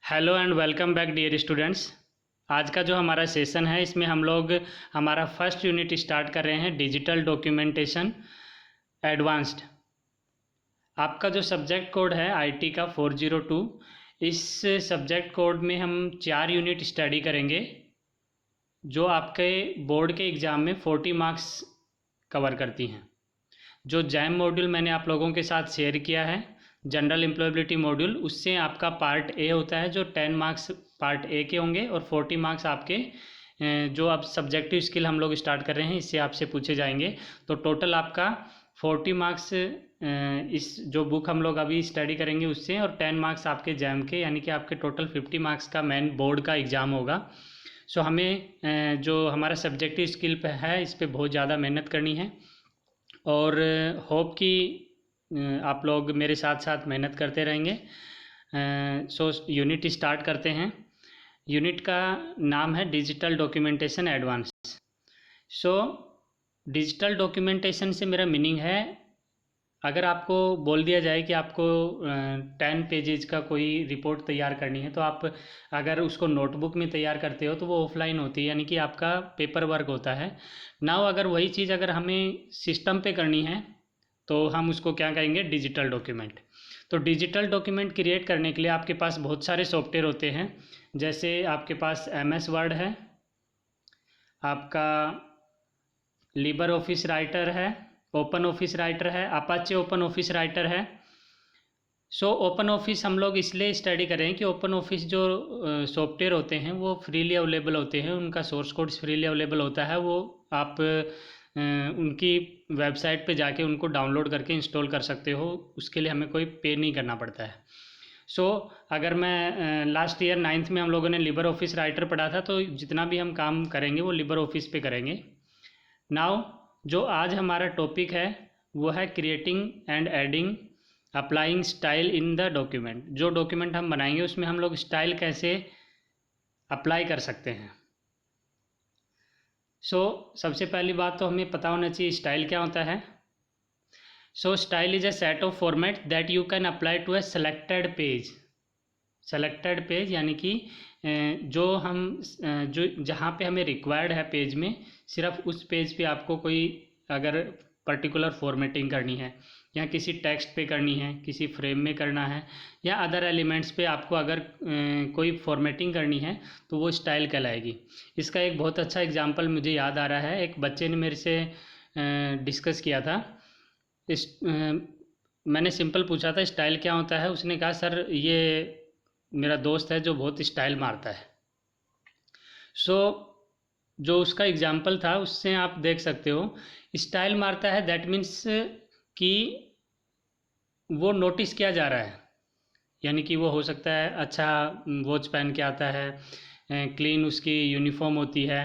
Hello and welcome back dear students. आज का जो हमारा सेशन है इसमें हम लोग हमारा फर्स्ट यूनिट स्टार्ट कर रहे हैं, डिजिटल डॉक्यूमेंटेशन एडवांस्ड। आपका जो सब्जेक्ट कोड है आईटी का 402, इस सब्जेक्ट कोड में हम 4 यूनिट स्टडी करेंगे जो आपके बोर्ड के एग्ज़ाम में 40 मार्क्स कवर करती हैं। जो जैम मॉड्यूल मैंने आप लोगों के साथ शेयर किया है, जनरल एम्प्लॉयबिलिटी मॉड्यूल, उससे आपका पार्ट ए होता है जो 10 मार्क्स पार्ट ए के होंगे और 40 मार्क्स आपके जो अब सब्जेक्टिव स्किल हम लोग स्टार्ट कर रहे हैं इससे आपसे पूछे जाएंगे। तो टोटल आपका 40 मार्क्स इस जो बुक हम लोग अभी स्टडी करेंगे उससे, और 10 मार्क्स आपके जैम के, यानी कि आपके टोटल 50 मार्क्स का मेन बोर्ड का एग्ज़ाम होगा। सो हमें जो हमारा सब्जेक्टिव स्किल पे है इस पर बहुत ज़्यादा मेहनत करनी है और होप कि आप लोग मेरे साथ साथ मेहनत करते रहेंगे। सो यूनिट स्टार्ट करते हैं। यूनिट का नाम है digital documentation advance. So digital documentation से मेरा मीनिंग है, अगर आपको बोल दिया जाए कि आपको 10 पेजेज का कोई रिपोर्ट तैयार करनी है तो आप अगर उसको नोटबुक में तैयार करते हो तो वो ऑफलाइन होती है, यानी कि आपका पेपर वर्क होता है। नाउ अगर वही चीज़ अगर हमें सिस्टम पे करनी है तो हम उसको क्या कहेंगे, डिजिटल डॉक्यूमेंट। तो डिजिटल डॉक्यूमेंट क्रिएट करने के लिए आपके पास बहुत सारे सॉफ्टवेयर होते हैं, जैसे आपके पास MS वर्ड है, आपका लिबर ऑफिस राइटर है, ओपन ऑफिस राइटर है, अपाचे ओपन ऑफिस राइटर है। सो ओपन ऑफिस हम लोग इसलिए स्टडी करें कि ओपन ऑफिस जो सॉफ्टवेयर होते हैं वो फ्रीली अवेलेबल होते हैं, उनका सोर्स कोड फ्रीली अवेलेबल होता है। वो आप उनकी वेबसाइट पे जाके उनको डाउनलोड करके इंस्टॉल कर सकते हो, उसके लिए हमें कोई पे नहीं करना पड़ता है। सो अगर मैं लास्ट ईयर 9th में हम लोगों ने लिबर ऑफिस राइटर पढ़ा था, तो जितना भी हम काम करेंगे वो लिबर ऑफिस पे करेंगे। नाउ जो आज हमारा टॉपिक है वो है creating and adding applying style in the document. जो डॉक्यूमेंट हम बनाएंगे उसमें हम लोग स्टाइल कैसे अप्लाई कर सकते हैं। सो सबसे पहली बात तो हमें पता होना चाहिए स्टाइल क्या होता है। So style is a set of format that you can apply to a selected page. Selected page यानी कि जो हम जो जहाँ पे हमें रिक्वायर्ड है पेज में, सिर्फ उस पेज पे आपको कोई अगर पर्टिकुलर फॉर्मेटिंग करनी है या किसी टेक्स्ट पे करनी है, किसी फ्रेम में करना है या अदर एलिमेंट्स पे आपको अगर कोई फॉर्मेटिंग करनी है तो वो स्टाइल कहलाएगी। इसका एक बहुत अच्छा एग्जांपल मुझे याद आ रहा है, एक बच्चे ने मेरे से डिस्कस किया था। मैंने सिंपल पूछा था स्टाइल क्या होता है, उसने कहा सर ये मेरा दोस्त है जो बहुत स्टाइल मारता है। सो जो उसका एग्जाम्पल था उससे आप देख सकते हो, स्टाइल मारता है दैट मीन्स कि वो नोटिस किया जा रहा है, यानी कि वो हो सकता है अच्छा वॉच पहन के आता है, क्लीन उसकी यूनिफॉर्म होती है,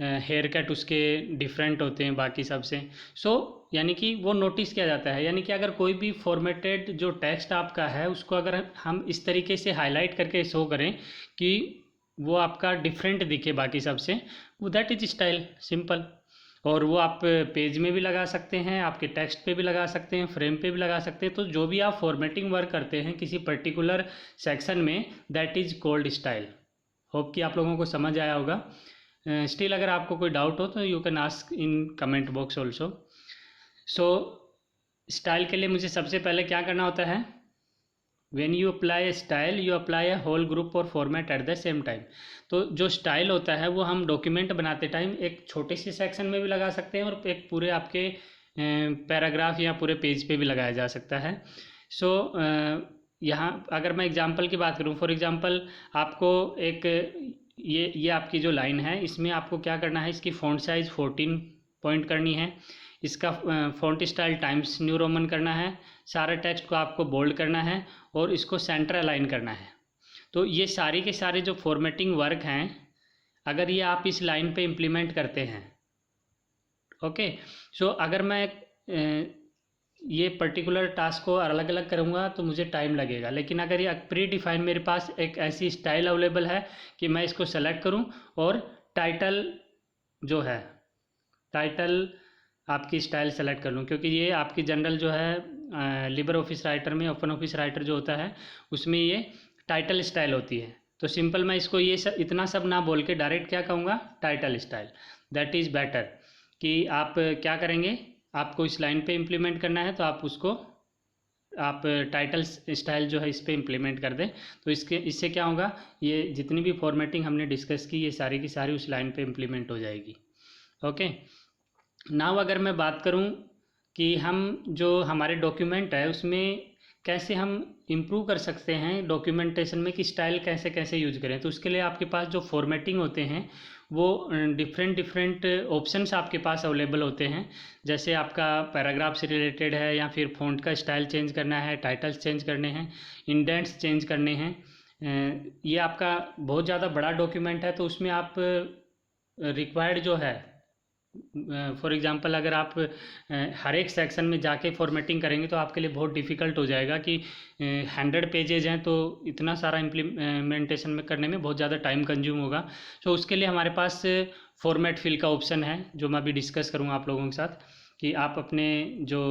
हेयर कट उसके डिफरेंट होते हैं बाकी सबसे। सो यानी कि वो नोटिस किया जाता है, यानी कि अगर कोई भी फॉर्मेटेड जो टेक्स्ट आपका है उसको अगर हम इस तरीके से हाईलाइट करके शो करें कि वो आपका डिफरेंट दिखे बाकी सबसे, वो दैट इज स्टाइल, सिंपल। और वो आप पेज में भी लगा सकते हैं, आपके टेक्स्ट पे भी लगा सकते हैं, फ्रेम पे भी लगा सकते हैं। तो जो भी आप फॉर्मेटिंग वर्क करते हैं किसी पर्टिकुलर सेक्शन में, that is called style. Hope कि आप लोगों को समझ आया होगा। स्टिल अगर आपको कोई डाउट हो तो you can ask in comment box also. So style के लिए मुझे सबसे पहले क्या करना होता है, when you apply style you apply a whole group और format at the same time. तो जो स्टाइल होता है वो हम डॉक्यूमेंट बनाते टाइम एक छोटे से सेक्शन में भी लगा सकते हैं और एक पूरे आपके पैराग्राफ या पूरे पेज पे भी लगाया जा सकता है। सो यहाँ अगर मैं एग्जांपल की बात करूँ, फॉर एग्जांपल आपको एक ये आपकी जो लाइन है इसमें आपको क्या करना है, इसकी फ़ॉन्ट साइज़ 14 पॉइंट करनी है, इसका font style times new Roman करना है, सारे टेक्स्ट को आपको बोल्ड करना है और इसको सेंटर अलाइन करना है। तो ये सारी के सारे जो फॉर्मेटिंग वर्क हैं, अगर ये आप इस लाइन पे इम्प्लीमेंट करते हैं, ओके। सो अगर मैं ये पर्टिकुलर टास्क को अलग अलग करूँगा तो मुझे टाइम लगेगा, लेकिन अगर ये प्री डिफाइन मेरे पास एक ऐसी स्टाइल अवेलेबल है कि मैं इसको सेलेक्ट करूँ और टाइटल जो है, टाइटल आपकी स्टाइल सेलेक्ट कर लूँ, क्योंकि ये आपकी जनरल जो है लिबर ऑफिस राइटर में, ओपन ऑफिस राइटर जो होता है उसमें ये टाइटल स्टाइल होती है। तो सिंपल मैं इसको ये सब इतना सब ना बोल के डायरेक्ट क्या कहूँगा, title style. That is better कि आप क्या करेंगे, आपको इस लाइन पे इम्प्लीमेंट करना है तो आप उसको आप टाइटल स्टाइल जो है इस पे इम्प्लीमेंट कर दें। तो इससे क्या होगा, ये जितनी भी फॉर्मेटिंग हमने डिस्कस की ये सारी की सारी उस लाइन पे इम्प्लीमेंट हो जाएगी। ओके, नाउ अगर मैं बात करूं कि हम जो हमारे डॉक्यूमेंट है उसमें कैसे हम इम्प्रूव कर सकते हैं डॉक्यूमेंटेशन में, कि स्टाइल कैसे कैसे यूज करें, तो उसके लिए आपके पास जो फॉर्मेटिंग होते हैं वो डिफरेंट डिफरेंट ऑप्शंस आपके पास अवेलेबल होते हैं। जैसे आपका पैराग्राफ से रिलेटेड है, या फिर फ़ॉन्ट का स्टाइल चेंज करना है, टाइटल्स चेंज करने हैं, इंडेंट्स चेंज करने हैं। ये आपका बहुत ज़्यादा बड़ा डॉक्यूमेंट है तो उसमें आप रिक्वायर्ड जो है, फॉर एग्ज़ाम्पल अगर आप हर एक सेक्शन में जाके फॉर्मेटिंग करेंगे तो आपके लिए बहुत डिफ़िकल्ट हो जाएगा कि 100 पेजेज हैं तो इतना सारा इम्प्लीमेंटेशन में करने में बहुत ज़्यादा टाइम कंज्यूम होगा। तो उसके लिए हमारे पास फॉर्मेट फिल का ऑप्शन है जो मैं अभी डिस्कस करूँगा आप लोगों के साथ, कि आप अपने जो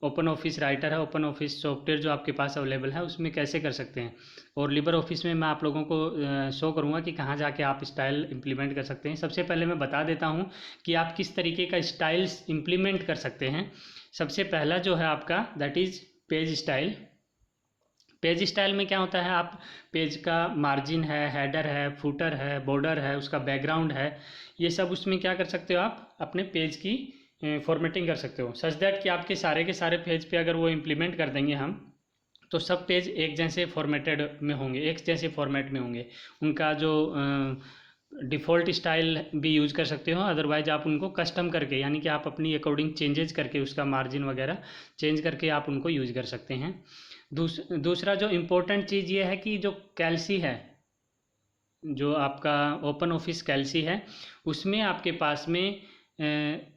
ओपन ऑफिस राइटर है, ओपन ऑफिस सॉफ्टवेयर जो आपके पास अवेलेबल है उसमें कैसे कर सकते हैं। और लिबर ऑफिस में मैं आप लोगों को शो करूँगा कि कहाँ जाके आप स्टाइल इम्प्लीमेंट कर सकते हैं। सबसे पहले मैं बता देता हूँ कि आप किस तरीके का स्टाइल्स इम्प्लीमेंट कर सकते हैं। सबसे पहला जो है आपका that is page style. Page style में क्या होता है, आप पेज का मार्जिन है, हेडर है, फुटर है, बॉर्डर है, उसका बैकग्राउंड है, ये सब उसमें क्या कर सकते हो, आप अपने पेज की फॉर्मेटिंग कर सकते हो सच दैट कि आपके सारे के सारे पेज पे अगर वो इम्प्लीमेंट कर देंगे हम, तो सब पेज एक जैसे फॉर्मेटेड में होंगे, एक जैसे फॉर्मेट में होंगे। उनका जो डिफ़ॉल्ट स्टाइल भी यूज़ कर सकते हो, अदरवाइज आप उनको कस्टम करके, यानी कि आप अपनी अकॉर्डिंग चेंजेस करके उसका मार्जिन वगैरह चेंज करके आप उनको यूज़ कर सकते हैं। दूसरा जो इम्पोर्टेंट चीज़ ये है कि जो कैल्सी है, जो आपका ओपन ऑफिस कैल्सी है, उसमें आपके पास में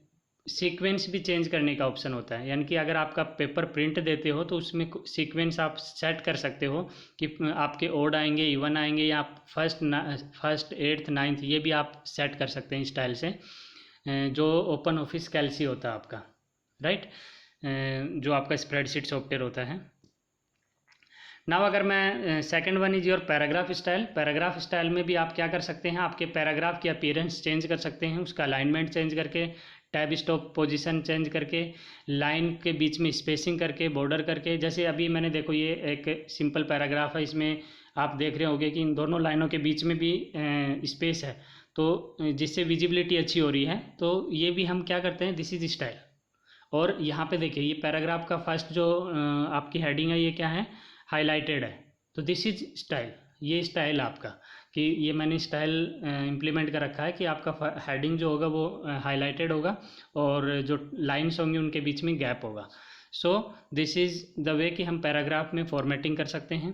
सीक्वेंस भी चेंज करने का ऑप्शन होता है। यानी कि अगर आपका पेपर प्रिंट देते हो तो उसमें सीक्वेंस आप सेट कर सकते हो कि आपके ओड आएंगे, इवन आएंगे, या फर्स्ट 8th 9th, ये भी आप सेट कर सकते हैं स्टाइल से, जो ओपन ऑफिस कैल्सी होता है आपका, राइट, जो आपका स्प्रेडशीट सॉफ्टवेयर होता है। नाउ अगर मैं second one is your paragraph style. Paragraph style में भी आप क्या कर सकते हैं, आपके पैराग्राफ की अपीयरेंस चेंज कर सकते हैं, उसका अलाइनमेंट चेंज करके, टैब स्टॉप पोजीशन चेंज करके, लाइन के बीच में स्पेसिंग करके, बॉर्डर करके। जैसे अभी मैंने देखो ये एक सिंपल पैराग्राफ है, इसमें आप देख रहे होंगे कि इन दोनों लाइनों के बीच में भी स्पेस है, तो जिससे विजिबिलिटी अच्छी हो रही है। तो ये भी हम क्या करते हैं, दिस इज स्टाइल। और यहाँ पे देखिए ये पैराग्राफ का फर्स्ट जो आपकी हेडिंग है ये क्या है, हाईलाइटेड है, तो दिस इज स्टाइल। ये स्टाइल आपका, कि ये मैंने स्टाइल इम्प्लीमेंट कर रखा है कि आपका हेडिंग जो होगा वो हाईलाइटेड होगा और जो लाइन्स होंगी उनके बीच में गैप होगा। So this is the way कि हम पैराग्राफ में फॉर्मेटिंग कर सकते हैं।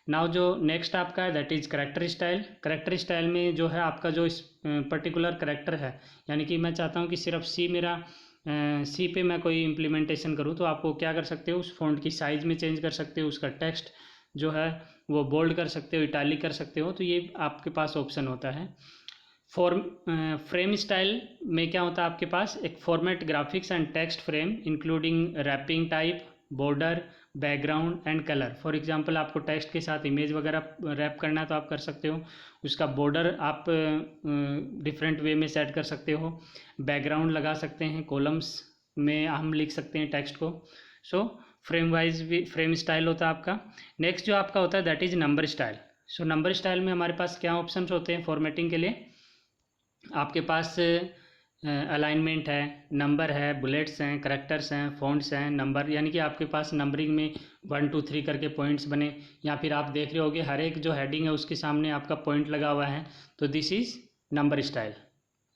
नाउ जो नेक्स्ट आपका है that is character style. Character style में जो है आपका जो पर्टिकुलर करेक्टर है, यानी कि मैं चाहता हूँ कि सिर्फ सी पे मैं कोई इम्प्लीमेंटेशन करूँ, तो आपको क्या कर सकते हो, उस फॉन्ट की साइज़ में चेंज कर सकते हो, उसका टेक्स्ट जो है वो बोल्ड कर सकते हो, इटैलिक कर सकते हो, तो ये आपके पास ऑप्शन होता है। फ्रेम स्टाइल में क्या होता है, आपके पास एक format graphics and text frame including wrapping type, border, background and colour. For example आपको टेक्स्ट के साथ इमेज वगैरह रैप करना है तो आप कर सकते हो, उसका बॉर्डर आप डिफरेंट वे में सेट कर सकते हो, बैकग्राउंड लगा सकते हैं, कॉलम्स में हम लिख सकते हैं टेक्स्ट को। सो फ्रेम वाइज भी फ्रेम स्टाइल होता है आपका। नेक्स्ट जो आपका होता है that is number style. So number style में हमारे पास क्या ऑप्शंस होते हैं फॉर्मेटिंग के लिए, आपके पास अलाइनमेंट है, नंबर है, बुलेट्स हैं, करेक्टर्स हैं, फॉन्ट्स हैं, नंबर, यानी कि आपके पास नंबरिंग में 1 2 3 करके पॉइंट्स बने, या फिर आप देख रहे होगे हर एक जो हेडिंग है उसके सामने आपका पॉइंट लगा हुआ है, तो दिस इज़ नंबर स्टाइल।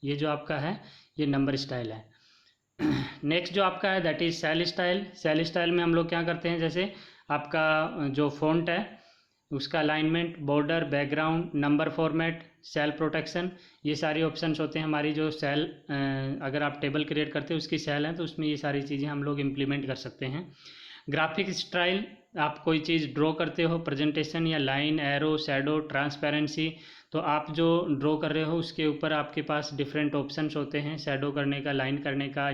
ये जो आपका है ये नंबर स्टाइल है। नेक्स्ट जो आपका है that is cell style. Cell style में हम लोग क्या करते हैं, जैसे आपका जो फॉन्ट है उसका alignment, border, background, number format, cell protection, ये सारी ऑप्शंस होते हैं हमारी। जो सेल अगर आप टेबल क्रिएट करते हो उसकी सेल है तो उसमें ये सारी चीज़ें हम लोग इम्प्लीमेंट कर सकते हैं। ग्राफिक स्टाइल, आप कोई चीज़ ड्रॉ करते हो, प्रेजेंटेशन या लाइन, एरो, शैडो, ट्रांसपेरेंसी, तो आप जो ड्रॉ कर रहे हो उसके ऊपर आपके पास डिफरेंट ऑप्शंस होते हैं, शैडो करने का, लाइन करने का,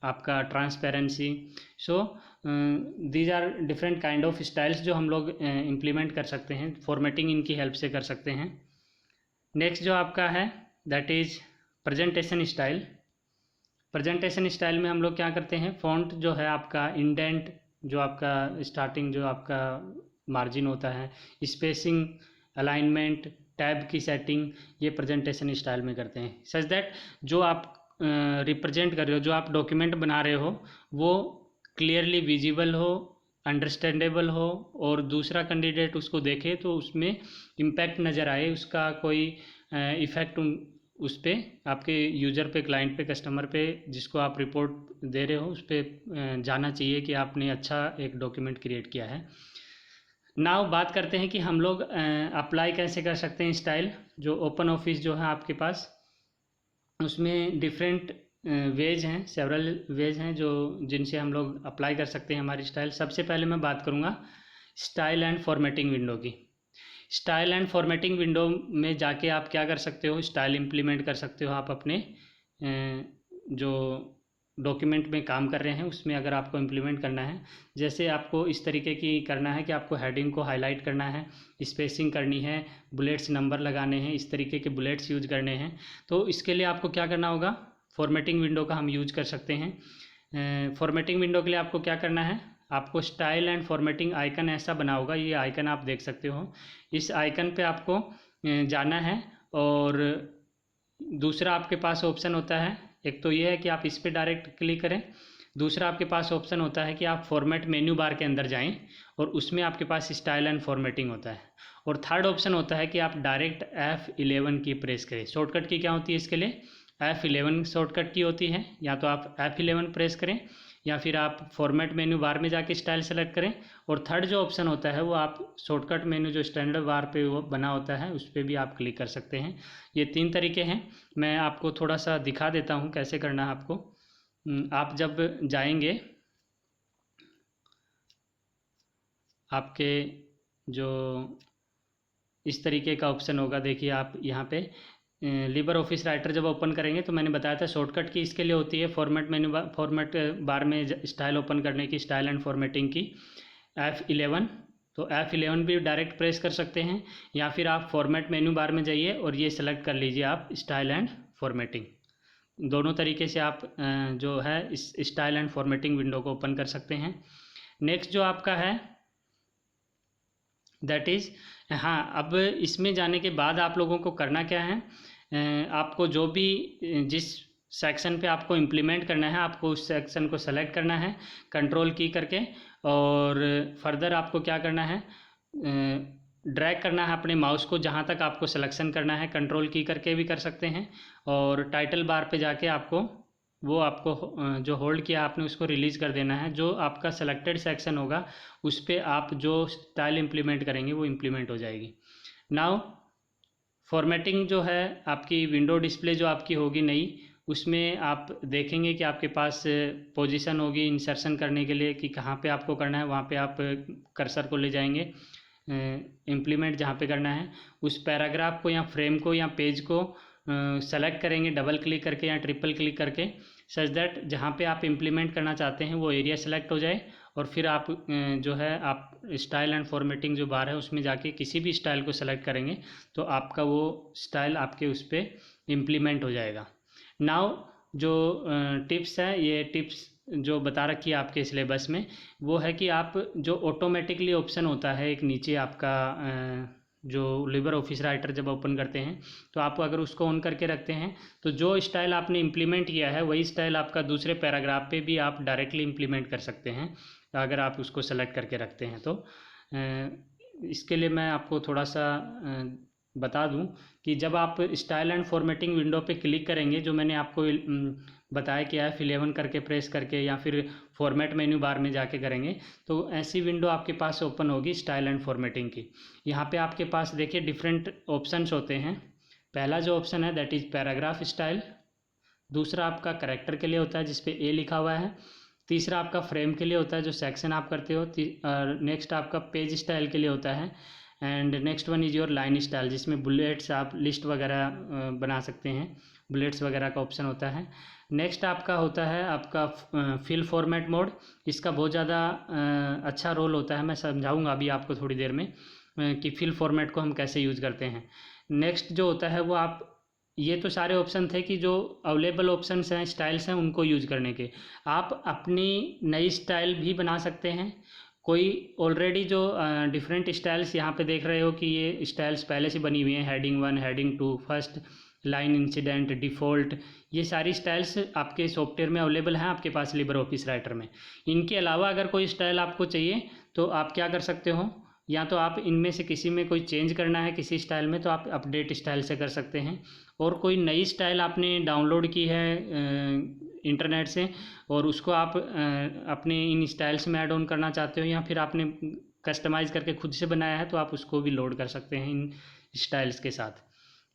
आपका transparency. So these are different kind of styles जो हम लोग इम्प्लीमेंट कर सकते हैं, फॉर्मेटिंग इनकी हेल्प से कर सकते हैं। नेक्स्ट जो आपका है that is presentation style. Presentation style में हम लोग क्या करते हैं, फ़ॉन्ट जो है आपका, इंडेंट जो आपका स्टार्टिंग जो आपका मार्जिन होता है, स्पेसिंग, अलाइनमेंट, टैब की सेटिंग, ये प्रेजेंटेशन स्टाइल में करते हैं। सच दैट जो आप रिप्रेजेंट कर रहे हो, जो आप डॉक्यूमेंट बना रहे हो, वो क्लियरली विजिबल हो, अंडरस्टैंडेबल हो, और दूसरा कैंडिडेट उसको देखे तो उसमें इम्पैक्ट नज़र आए, उसका कोई इफ़ेक्ट उस पर, आपके यूज़र पे, क्लाइंट पे, कस्टमर पे, जिसको आप रिपोर्ट दे रहे हो, उस पर जाना चाहिए कि आपने अच्छा एक डॉक्यूमेंट क्रिएट किया है। नाउ बात करते हैं कि हम लोग अप्लाई कैसे कर सकते हैं स्टाइल। जो ओपन ऑफिस जो है आपके पास, उसमें डिफरेंट वेज हैं, सेवरल वेज हैं जो जिनसे हम लोग अप्लाई कर सकते हैं हमारी स्टाइल। सबसे पहले मैं बात करूँगा स्टाइल एंड फॉर्मेटिंग विंडो की। स्टाइल एंड फॉर्मेटिंग विंडो में जाके आप क्या कर सकते हो, स्टाइल इम्प्लीमेंट कर सकते हो आप अपने जो डॉक्यूमेंट में काम कर रहे हैं उसमें। अगर आपको इम्प्लीमेंट करना है, जैसे आपको इस तरीके की करना है कि आपको हेडिंग को हाईलाइट करना है, स्पेसिंग करनी है, बुलेट्स नंबर लगाने हैं, इस तरीके के बुलेट्स यूज करने हैं, तो इसके लिए आपको क्या करना होगा, फॉर्मेटिंग विंडो का हम यूज कर सकते हैं। फॉर्मेटिंग विंडो के लिए आपको क्या करना है, आपको स्टाइल एंड फॉर्मेटिंग आइकन ऐसा बना होगा, ये आइकन आप देख सकते हो। इस आइकन पे आपको जाना है, और दूसरा आपके पास ऑप्शन होता है, एक तो ये है कि आप इस पर डायरेक्ट क्लिक करें, दूसरा आपके पास ऑप्शन होता है कि आप फॉर्मेट मेन्यू बार के अंदर जाएं और उसमें आपके पास स्टाइल एंड फॉर्मेटिंग होता है, और थर्ड ऑप्शन होता है कि आप डायरेक्ट F11 की प्रेस करें। शॉर्टकट की क्या होती है इसके लिए, F11 शॉर्टकट की होती है, या तो आप F11 प्रेस करें या फिर आप फॉर्मेट मेन्यू बार में जाके स्टाइल सेलेक्ट करें, और थर्ड जो ऑप्शन होता है वो आप शॉर्टकट मेन्यू जो स्टैंडर्ड बार पे वो बना होता है उस पर भी आप क्लिक कर सकते हैं। ये 3 तरीके हैं, मैं आपको थोड़ा सा दिखा देता हूँ कैसे करना है आपको। आप जब जाएंगे, आपके जो इस तरीके का ऑप्शन होगा, देखिए आप यहाँ पे लिबर ऑफिस राइटर जब ओपन करेंगे तो मैंने बताया था शॉर्टकट की इसके लिए होती है फॉर्मेट मेन्यू फॉर्मेट बार में स्टाइल ओपन करने की, स्टाइल एंड फॉर्मेटिंग की F11, तो F11 भी डायरेक्ट प्रेस कर सकते हैं, या फिर आप फॉर्मेट मेन्यू बार में जाइए और ये सेलेक्ट कर लीजिए आप स्टाइल एंड फॉर्मेटिंग। दोनों तरीके से आप जो है इस स्टाइल एंड फॉर्मेटिंग विंडो को ओपन कर सकते हैं। नेक्स्ट जो आपका है दैट इज़, हाँ, अब इसमें जाने के बाद आप लोगों को करना क्या है, आपको जो भी जिस सेक्शन पे आपको इम्प्लीमेंट करना है, आपको उस सेक्शन को सेलेक्ट करना है कंट्रोल की करके, और फर्दर आपको क्या करना है, ड्रैग करना है अपने माउस को जहाँ तक आपको सिलेक्शन करना है, कंट्रोल की करके भी कर सकते हैं, और टाइटल बार पे जाके आपको वो आपको जो होल्ड किया आपने उसको रिलीज़ कर देना है। जो आपका सेलेक्टेड सेक्शन होगा उस पर आप जो स्टाइल इम्प्लीमेंट करेंगे वो इम्प्लीमेंट हो जाएगी। नाउ फॉर्मेटिंग जो है आपकी विंडो डिस्प्ले जो आपकी होगी नई, उसमें आप देखेंगे कि आपके पास पोजीशन होगी इंसर्शन करने के लिए कि कहाँ पे आपको करना है, वहाँ पे आप कर्सर को ले जाएंगे, इम्प्लीमेंट जहाँ पे करना है उस पैराग्राफ को या फ्रेम को या पेज को सेलेक्ट करेंगे डबल क्लिक करके या ट्रिपल क्लिक करके, सच दैट जहाँ पे आप इम्प्लीमेंट करना चाहते हैं वो एरिया सेलेक्ट हो जाए, और फिर आप जो है आप स्टाइल एंड फॉर्मेटिंग जो बार है उसमें जाके किसी भी स्टाइल को सेलेक्ट करेंगे तो आपका वो स्टाइल आपके उस पर इम्प्लीमेंट हो जाएगा। नाउ जो टिप्स है, ये टिप्स जो बता रखी है आपके सिलेबस में, वो है कि आप जो ऑटोमेटिकली ऑप्शन होता है एक नीचे आपका जो लिबर ऑफिस राइटर जब ओपन करते हैं तो आप अगर उसको ऑन करके रखते हैं तो जो स्टाइल आपने इम्प्लीमेंट किया है वही स्टाइल आपका दूसरे पैराग्राफ पे भी आप डायरेक्टली इम्प्लीमेंट कर सकते हैं अगर आप उसको सेलेक्ट करके रखते हैं तो। इसके लिए मैं आपको थोड़ा सा बता दूं कि जब आप स्टाइल एंड फॉर्मेटिंग विंडो पे क्लिक करेंगे, जो मैंने आपको बताया कि F11 करके प्रेस करके या फिर फॉर्मेट मेन्यू बार में जाके करेंगे तो ऐसी विंडो आपके पास ओपन होगी स्टाइल एंड फॉर्मेटिंग की। यहाँ पे आपके पास देखिए डिफरेंट ऑप्शंस होते हैं। पहला जो ऑप्शन है दैट इज़ पैराग्राफ स्टाइल, दूसरा आपका करेक्टर के लिए होता है जिसपे A लिखा हुआ है, तीसरा आपका फ्रेम के लिए होता है जो सेक्शन आप करते हो, नेक्स्ट आपका पेज स्टाइल के लिए होता है, and next one is your line style, जिसमें बुलेट्स आप लिस्ट वगैरह बना सकते हैं, बुलेट्स वगैरह का ऑप्शन होता है। नेक्स्ट आपका होता है आपका फिल फॉर्मेट मोड। इसका बहुत ज़्यादा अच्छा रोल होता है, मैं समझाऊंगा अभी आपको थोड़ी देर में कि फिल फॉर्मेट को हम कैसे यूज़ करते हैं। नेक्स्ट जो होता है वो आप, ये तो सारे ऑप्शन थे कि जो अवेलेबल ऑप्शंस हैं, स्टाइल्स हैं, उनको यूज़ करने के। आप अपनी नई स्टाइल भी बना सकते हैं। कोई ऑलरेडी जो डिफरेंट स्टाइल्स यहाँ पे देख रहे हो कि ये स्टाइल्स पहले से बनी हुई हैं, heading 1, heading 2, first line, incident, default, ये सारी स्टाइल्स आपके सॉफ्टवेयर में अवेलेबल हैं आपके पास लिबर ऑफिस राइटर में। इनके अलावा अगर कोई स्टाइल आपको चाहिए तो आप क्या कर सकते हो, या तो आप इनमें से किसी में कोई चेंज करना है किसी स्टाइल में तो आप अपडेट स्टाइल से कर सकते हैं। और कोई नई स्टाइल आपने डाउनलोड की है इंटरनेट से और उसको आप अपने इन स्टाइल्स में ऐड ऑन करना चाहते हो, या फिर आपने कस्टमाइज़ करके खुद से बनाया है तो आप उसको भी लोड कर सकते हैं इन स्टाइल्स के साथ।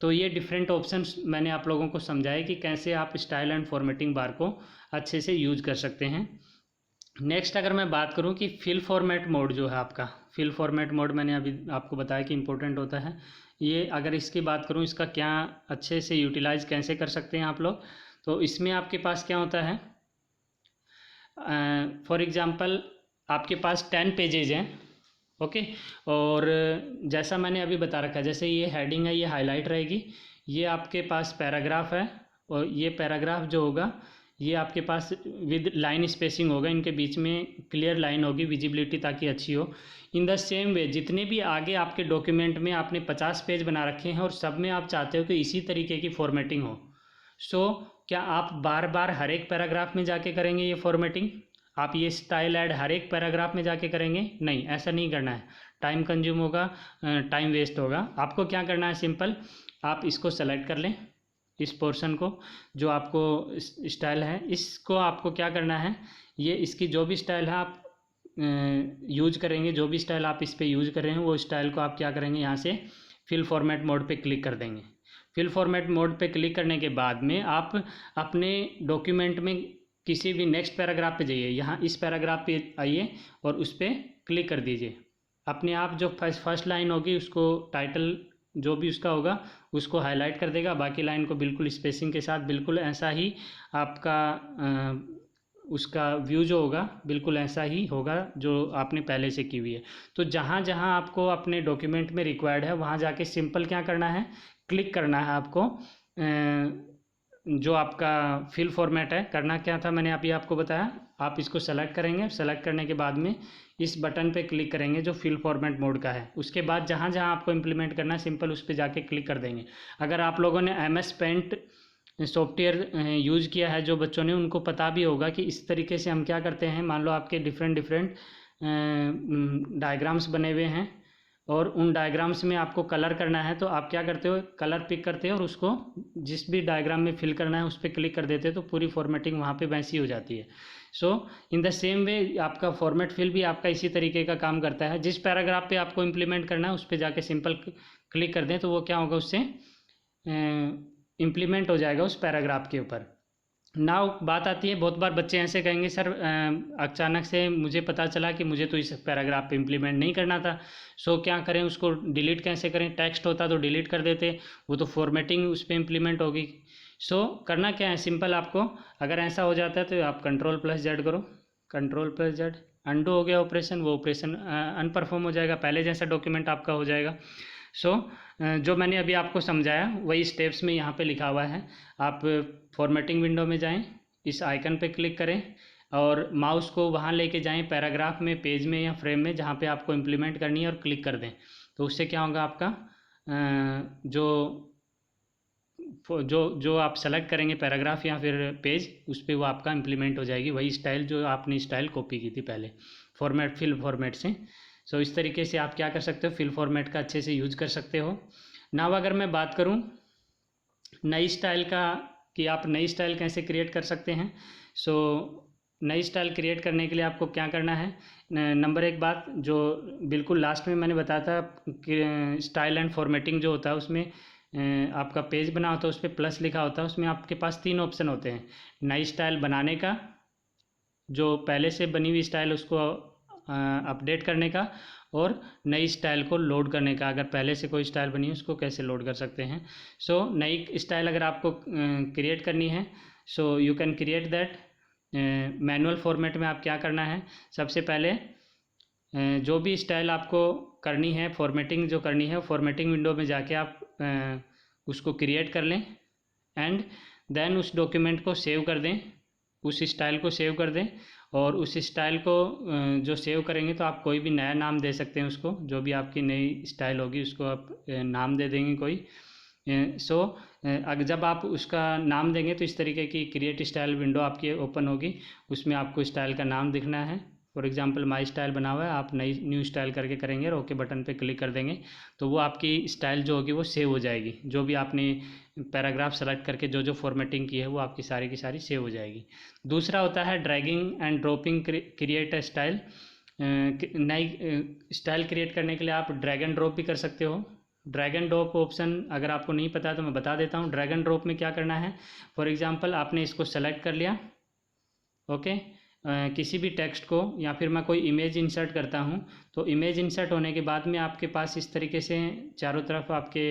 तो ये डिफरेंट ऑप्शंस मैंने आप लोगों को समझाए कि कैसे आप स्टाइल एंड फॉर्मेटिंग बार को अच्छे से यूज कर सकते हैं। नेक्स्ट अगर मैं बात करूं कि फिल फॉर्मेट मोड जो है आपका, फिल फॉर्मेट मोड मैंने अभी आपको बताया कि इंपॉर्टेंट होता है ये। अगर इसकी बात करूं इसका क्या अच्छे से यूटिलाइज कैसे कर सकते हैं आप लोग, तो इसमें आपके पास क्या होता है, फॉर एग्ज़ाम्पल आपके पास 10 पेजेज हैं, ओके। और जैसा मैंने अभी बता रखा है, जैसे ये हेडिंग है, ये हाईलाइट रहेगी, ये आपके पास पैराग्राफ है, और ये पैराग्राफ जो होगा ये आपके पास विद लाइन स्पेसिंग होगा, इनके बीच में क्लियर लाइन होगी, विजिबिलिटी ताकि अच्छी हो। इन द सेम वे जितने भी आगे आपके डॉक्यूमेंट में आपने 50 पेज बना रखे हैं और सब में आप चाहते हो कि इसी तरीके की फॉर्मेटिंग हो, सो क्या आप बार बार हर एक पैराग्राफ में जाके करेंगे ये फॉर्मेटिंग? आप ये स्टाइल ऐड हर एक पैराग्राफ में जाके करेंगे? नहीं, ऐसा नहीं करना है, टाइम कंज्यूम होगा, टाइम वेस्ट होगा। आपको क्या करना है, सिंपल आप इसको सेलेक्ट कर लें, इस पोर्शन को जो आपको स्टाइल है, इसको आपको क्या करना है, ये इसकी जो भी स्टाइल है आप यूज करेंगे, जो भी स्टाइल आप इस पर यूज कर रहे हैं वो स्टाइल को आप क्या करेंगे, यहाँ से फिल फॉर्मेट मोड पे क्लिक कर देंगे। फिल फॉर्मेट मोड पे क्लिक करने के बाद में आप अपने डॉक्यूमेंट में किसी भी नेक्स्ट पैराग्राफ पे जाइए, यहाँ इस पैराग्राफ पे आइए और उस पर क्लिक कर दीजिए। अपने आप जो फर्स्ट लाइन होगी उसको, टाइटल जो भी उसका होगा उसको हाईलाइट कर देगा, बाकी लाइन को बिल्कुल स्पेसिंग के साथ, बिल्कुल ऐसा ही आपका उसका व्यू जो होगा बिल्कुल ऐसा ही होगा जो आपने पहले से की हुई है। तो जहाँ जहाँ आपको अपने डॉक्यूमेंट में रिक्वायर्ड है वहाँ जाके सिंपल क्या करना है, क्लिक करना है आपको। जो आपका फिल फॉर्मेट है, करना क्या था मैंने अभी आपको बताया, आप इसको सेलेक्ट करेंगे, सेलेक्ट करने के बाद में इस बटन पे क्लिक करेंगे जो फिल फॉर्मेट मोड का है। उसके बाद जहाँ जहाँ आपको इम्प्लीमेंट करना है सिंपल उस पर जाके क्लिक कर देंगे। अगर आप लोगों ने MS पेंट सॉफ्टवेयर यूज़ किया है जो बच्चों ने, उनको पता भी होगा कि इस तरीके से हम क्या करते हैं। मान लो आपके डिफरेंट डायग्राम्स बने हुए हैं और उन डायग्राम्स में आपको कलर करना है, तो आप क्या करते हो, कलर पिक करते हो और उसको जिस भी डायग्राम में फिल करना है उस पर क्लिक कर देते हो, तो पूरी फॉर्मेटिंग वहाँ पे वैसी हो जाती है। सो इन द सेम वे आपका फॉर्मेट फिल भी आपका इसी तरीके का काम करता है। जिस पैराग्राफ पे आपको इम्प्लीमेंट करना है उस पर जाके सिंपल क्लिक कर दें तो वो क्या होगा, उससे इम्प्लीमेंट हो जाएगा उस पैराग्राफ के ऊपर। नाउ बात आती है, बहुत बार बच्चे ऐसे कहेंगे सर अचानक से मुझे पता चला कि मुझे तो इस पैराग्राफ पे इम्प्लीमेंट नहीं करना था, सो क्या करें, उसको डिलीट कैसे करें? टेक्स्ट होता तो डिलीट कर देते, वो तो फॉर्मेटिंग उस पर इम्प्लीमेंट होगी। सो करना क्या है, सिंपल आपको अगर ऐसा हो जाता है तो आप Ctrl+Z करो, Ctrl+Z, अंडू हो गया ऑपरेशन, वो ऑपरेशन अनपरफॉर्म हो जाएगा, पहले जैसा डॉक्यूमेंट आपका हो जाएगा। सो जो मैंने अभी आपको समझाया वही स्टेप्स में यहाँ पे लिखा हुआ है। आप फॉर्मेटिंग विंडो में जाएं, इस आइकन पे क्लिक करें और माउस को वहाँ लेके जाएं पैराग्राफ में, पेज में या फ्रेम में जहाँ पे आपको इम्प्लीमेंट करनी है और क्लिक कर दें। तो उससे क्या होगा, आपका जो आप सेलेक्ट करेंगे पैराग्राफ या फिर पेज, उस पर वो आपका इम्प्लीमेंट हो जाएगी, वही स्टाइल जो आपने स्टाइल कॉपी की थी पहले फॉर्मेट, फिल फॉर्मेट से। सो इस तरीके से आप क्या कर सकते हो, फिल फॉर्मेट का अच्छे से यूज कर सकते हो। नाउ अगर मैं बात करूं नई स्टाइल का, कि आप नई स्टाइल कैसे क्रिएट कर सकते हैं। सो नई स्टाइल क्रिएट करने के लिए आपको क्या करना है, नंबर एक बात जो बिल्कुल लास्ट में मैंने बताया था कि स्टाइल एंड फॉर्मेटिंग जो होता है उसमें आपका पेज बना होता है, उस पर प्लस लिखा होता है, उसमें आपके पास 3 ऑप्शन होते हैं। नई स्टाइल बनाने का, जो पहले से बनी हुई स्टाइल उसको अपडेट करने का, और नई स्टाइल को लोड करने का। अगर पहले से कोई स्टाइल बनी है उसको कैसे लोड कर सकते हैं। सो नई स्टाइल अगर आपको क्रिएट करनी है, so you can create that. Manual format में आप क्या करना है, सबसे पहले जो भी स्टाइल आपको करनी है, फॉर्मेटिंग जो करनी है, फॉर्मेटिंग विंडो में जाके आप उसको क्रिएट कर लें एंड देन उस डॉक्यूमेंट को सेव कर दें, उस स्टाइल को सेव कर दें। और उस स्टाइल को जो सेव करेंगे तो आप कोई भी नया नाम दे सकते हैं उसको, जो भी आपकी नई स्टाइल होगी उसको आप नाम दे देंगे कोई। सो अगर जब आप उसका नाम देंगे तो इस तरीके की क्रिएट स्टाइल विंडो आपकी ओपन होगी, उसमें आपको स्टाइल का नाम दिखना है। फॉर एग्जांपल माई स्टाइल बना हुआ है, आप नई न्यू स्टाइल करके करेंगे और ओके बटन पे क्लिक कर देंगे तो वो आपकी स्टाइल जो होगी वो सेव हो जाएगी। जो भी आपने पैराग्राफ सेलेक्ट करके जो जो फॉर्मेटिंग की है वो आपकी सारी की सारी सेव हो जाएगी। दूसरा होता है dragging and dropping create a style. नई स्टाइल क्रिएट करने के लिए आप ड्रैग एंड ड्रॉप भी कर सकते हो। ड्रैग एंड ड्रॉप ऑप्शन अगर आपको नहीं पता तो मैं बता देता हूँ। ड्रैग एंड ड्रॉप में क्या करना है, फॉर एग्जांपल आपने इसको सेलेक्ट कर लिया, ओके, किसी भी टेक्स्ट को, या फिर मैं कोई इमेज इंसर्ट करता हूँ तो इमेज इंसर्ट होने के बाद में आपके पास इस तरीके से चारों तरफ आपके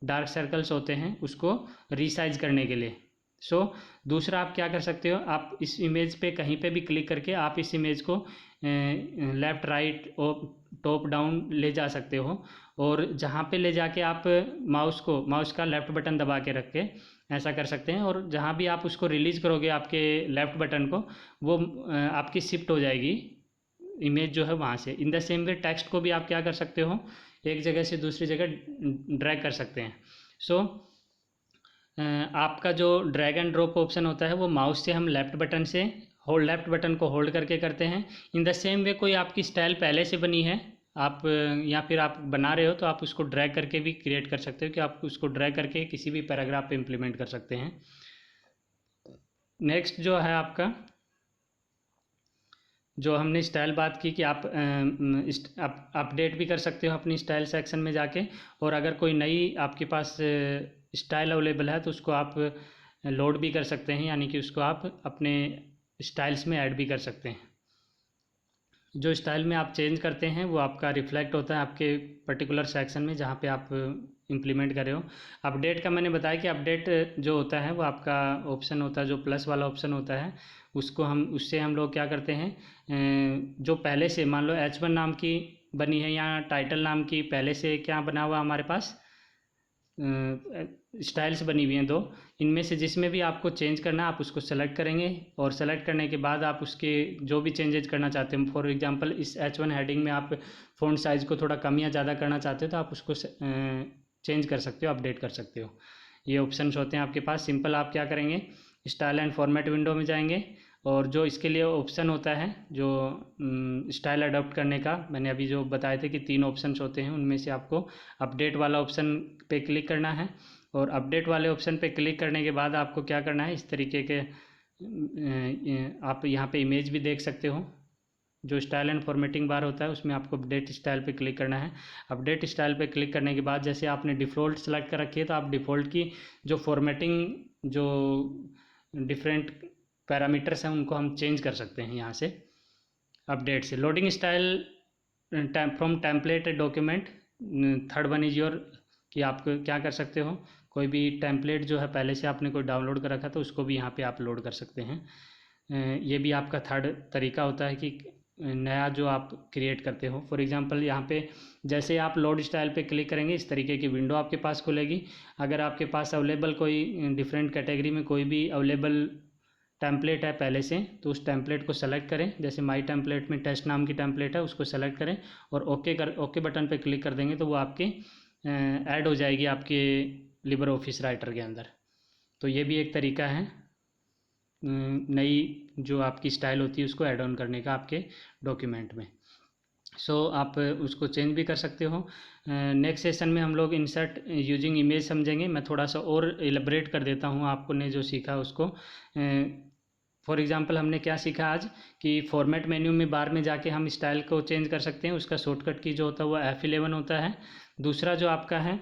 डार्क सर्कल्स होते हैं उसको रिसाइज करने के लिए। सो दूसरा आप क्या कर सकते हो, आप इस इमेज पे कहीं पे भी क्लिक करके आप इस इमेज को लेफ़्ट राइट और टॉप डाउन ले जा सकते हो, और जहाँ पे ले जाके आप माउस का लेफ़्ट बटन दबा के रख के ऐसा कर सकते हैं, और जहाँ भी आप उसको रिलीज़ करोगे आपके लेफ़्ट बटन को, वो आपकी शिफ्ट हो जाएगी इमेज जो है वहाँ से। In the same way text को भी आप क्या कर सकते हो, एक जगह से दूसरी जगह ड्रैग कर सकते हैं। सो आपका जो ड्रैग एंड ड्रॉप ऑप्शन होता है वो माउस से हम लेफ़्ट बटन को होल्ड करके करते हैं। इन द सेम वे कोई आपकी स्टाइल पहले से बनी है आप या फिर आप बना रहे हो तो आप उसको ड्रैग करके भी क्रिएट कर सकते हो, कि आप उसको ड्रैग करके किसी भी पैराग्राफ पे इम्प्लीमेंट कर सकते हैं। नेक्स्ट जो है आपका, जो हमने स्टाइल बात की कि आप अपडेट भी कर सकते हो अपनी स्टाइल सेक्शन में जाके, और अगर कोई नई आपके पास स्टाइल अवेलेबल है तो उसको आप लोड भी कर सकते हैं, यानी कि उसको आप अपने स्टाइल्स में ऐड भी कर सकते हैं। जो स्टाइल में आप चेंज करते हैं वो आपका रिफ्लेक्ट होता है आपके पर्टिकुलर सेक्शन में जहाँ पे आप इम्प्लीमेंट कर रहे हो। अपडेट का मैंने बताया कि अपडेट जो होता है वो आपका ऑप्शन होता है, जो प्लस वाला ऑप्शन होता है उससे हम लोग क्या करते हैं, जो पहले से मान लो H1 नाम की बनी है या टाइटल नाम की पहले से क्या बना हुआ हमारे पास स्टाइल्स बनी हुई हैं दो, इनमें से जिसमें भी आपको चेंज करना है आप उसको सेलेक्ट करेंगे, और सेलेक्ट करने के बाद आप उसके जो भी चेंजेज करना चाहते हैं, फॉर एग्जांपल इस H1 हेडिंग में आप फ़ॉन्ट साइज़ को थोड़ा कम या ज़्यादा करना चाहते हो तो आप उसको चेंज कर सकते हो, अपडेट कर सकते हो। ये ऑप्शंस होते हैं आपके पास। सिंपल आप क्या करेंगे, स्टाइल एंड फॉर्मेट विंडो में जाएंगे, और जो इसके लिए ऑप्शन होता है जो स्टाइल अडॉप्ट करने का, मैंने अभी जो बताए थे कि 3 ऑप्शंस होते हैं, उनमें से आपको अपडेट वाला ऑप्शन पे क्लिक करना है, और अपडेट वाले ऑप्शन पे क्लिक करने के बाद आपको क्या करना है, इस तरीके के आप यहाँ पे इमेज भी देख सकते हो, जो स्टाइल एंड फॉर्मेटिंग बार होता है उसमें आपको अपडेट स्टाइल पे क्लिक करना है। अपडेट स्टाइल पे क्लिक करने के बाद जैसे आपने डिफ़ॉल्ट सेलेक्ट कर रखी है तो आप डिफ़ॉल्ट की जो फॉर्मेटिंग जो डिफरेंट पैरामीटर्स हैं उनको हम चेंज कर सकते हैं यहाँ से अपडेट से। Loading style from template document, third one is your, कि आप क्या कर सकते हो, कोई भी टेम्पलेट जो है पहले से आपने कोई डाउनलोड कर रखा तो उसको भी यहाँ पे आप लोड कर सकते हैं। ये भी आपका थर्ड तरीका होता है कि नया जो आप क्रिएट करते हो। फॉर एग्जांपल यहाँ पे जैसे आप लोड स्टाइल पे क्लिक करेंगे इस तरीके की विंडो आपके पास खुलेगी। अगर आपके पास अवेलेबल कोई डिफरेंट कैटेगरी में कोई भी अवेलेबल टेम्पलेट है पहले से तो उस टेम्पलेट को सेलेक्ट करें, जैसे माई टेम्पलेट में टेस्ट नाम की टेम्पलेट है उसको सेलेक्ट करें और ओके बटन पे क्लिक कर देंगे तो वो आपके ऐड हो जाएगी आपके लिबर ऑफिस राइटर के अंदर। तो ये भी एक तरीका है नई जो आपकी स्टाइल होती है उसको ऐड ऑन करने का आपके डॉक्यूमेंट में। सो आप उसको चेंज भी कर सकते हो। नेक्स्ट सेशन में हम लोग इंसर्ट यूजिंग इमेज समझेंगे। मैं थोड़ा सा और एलिब्रेट कर देता हूँ आपको ने जो सीखा उसको। फॉर एग्जांपल हमने क्या सीखा आज कि फॉर्मेट मेन्यू में बार में जाके हम स्टाइल को चेंज कर सकते हैं। उसका शॉर्टकट की जो होता है वो F11 होता है। दूसरा जो आपका है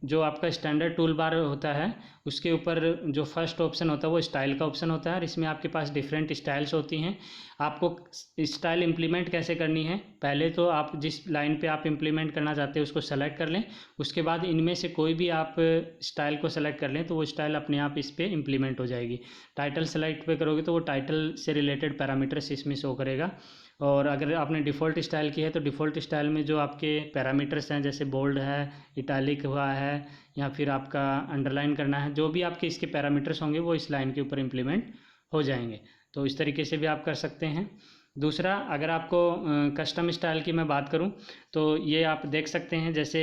जो आपका स्टैंडर्ड टूल बार होता है उसके ऊपर जो फर्स्ट ऑप्शन होता है वो स्टाइल का ऑप्शन होता है, और इसमें आपके पास डिफरेंट स्टाइल्स होती हैं। आपको स्टाइल इम्प्लीमेंट कैसे करनी है, पहले तो आप जिस लाइन पे आप इम्प्लीमेंट करना चाहते हैं उसको सेलेक्ट कर लें, उसके बाद इनमें से कोई भी आप स्टाइल को सेलेक्ट कर लें तो वो स्टाइल अपने आप इस पर इम्प्लीमेंट हो जाएगी। टाइटल सेलेक्ट पे करोगे तो वो टाइटल से रिलेटेड पैरामीटर्स इसमें शो करेगा, और अगर आपने डिफ़ॉल्ट स्टाइल की है तो डिफ़ॉल्ट स्टाइल में जो आपके पैरामीटर्स हैं जैसे बोल्ड है, इटैलिक हुआ है, या फिर आपका अंडरलाइन करना है, जो भी आपके इसके पैरामीटर्स होंगे वो इस लाइन के ऊपर इम्प्लीमेंट हो जाएंगे। तो इस तरीके से भी आप कर सकते हैं। दूसरा, अगर आपको कस्टम स्टाइल की मैं बात करूं तो ये आप देख सकते हैं, जैसे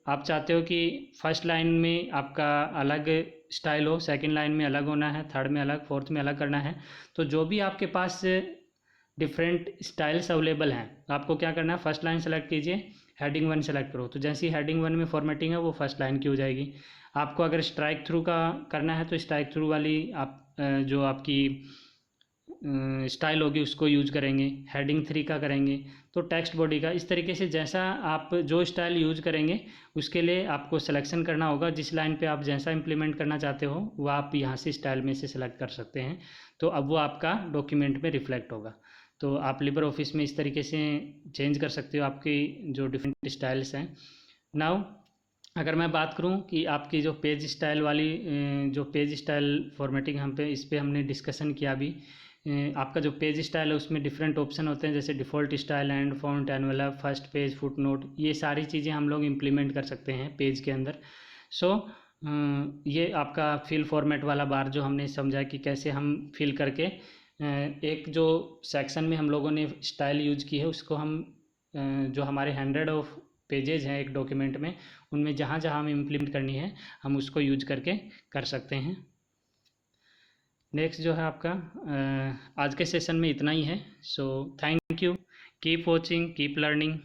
आप चाहते हो कि फर्स्ट लाइन में आपका अलग स्टाइल हो, सेकंड लाइन में अलग होना है, थर्ड में अलग, फोर्थ में अलग करना है, तो जो भी आपके पास डिफरेंट स्टाइल्स अवेलेबल हैं आपको क्या करना है, फर्स्ट लाइन सेलेक्ट कीजिए, हेडिंग 1 सेलेक्ट करो, तो जैसी हेडिंग 1 में फॉर्मेटिंग है वो फर्स्ट लाइन की हो जाएगी। आपको अगर स्ट्राइक थ्रू का करना है तो स्ट्राइक थ्रू वाली आप जो आपकी स्टाइल होगी उसको यूज करेंगे, हेडिंग 3 का करेंगे, तो टेक्स्ट बॉडी का, इस तरीके से जैसा आप जो स्टाइल यूज करेंगे उसके लिए आपको सिलेक्शन करना होगा। जिस लाइन पे आप जैसा इंप्लीमेंट करना चाहते हो वो आप यहाँ से स्टाइल में से सिलेक्ट कर सकते हैं, तो अब वो आपका डॉक्यूमेंट में रिफ्लेक्ट होगा। तो आप लिबर ऑफिस में इस तरीके से चेंज कर सकते हो आपकी जो डिफरेंट स्टाइल्स हैं। नाउ अगर मैं बात करूं कि आपकी जो पेज स्टाइल वाली जो पेज स्टाइल फॉर्मेटिंग हम पे इस पे हमने डिस्कशन किया अभी, आपका जो पेज स्टाइल है उसमें डिफरेंट ऑप्शन होते हैं जैसे default style, and font, envelope, first page, foot note, ये सारी चीज़ें हम लोग इम्प्लीमेंट कर सकते हैं पेज के अंदर। सो ये आपका फिल फॉर्मेट वाला बार जो हमने समझा कि कैसे हम फिल करके एक जो सेक्शन में हम लोगों ने स्टाइल यूज की है उसको हम जो हमारे 100 ऑफ पेजेज हैं एक डॉक्यूमेंट में, उनमें जहाँ जहाँ हमें इम्प्लीमेंट करनी है हम उसको यूज करके कर सकते हैं। नेक्स्ट जो है आपका आज के सेशन में इतना ही है। So thank you, keep watching, keep learning.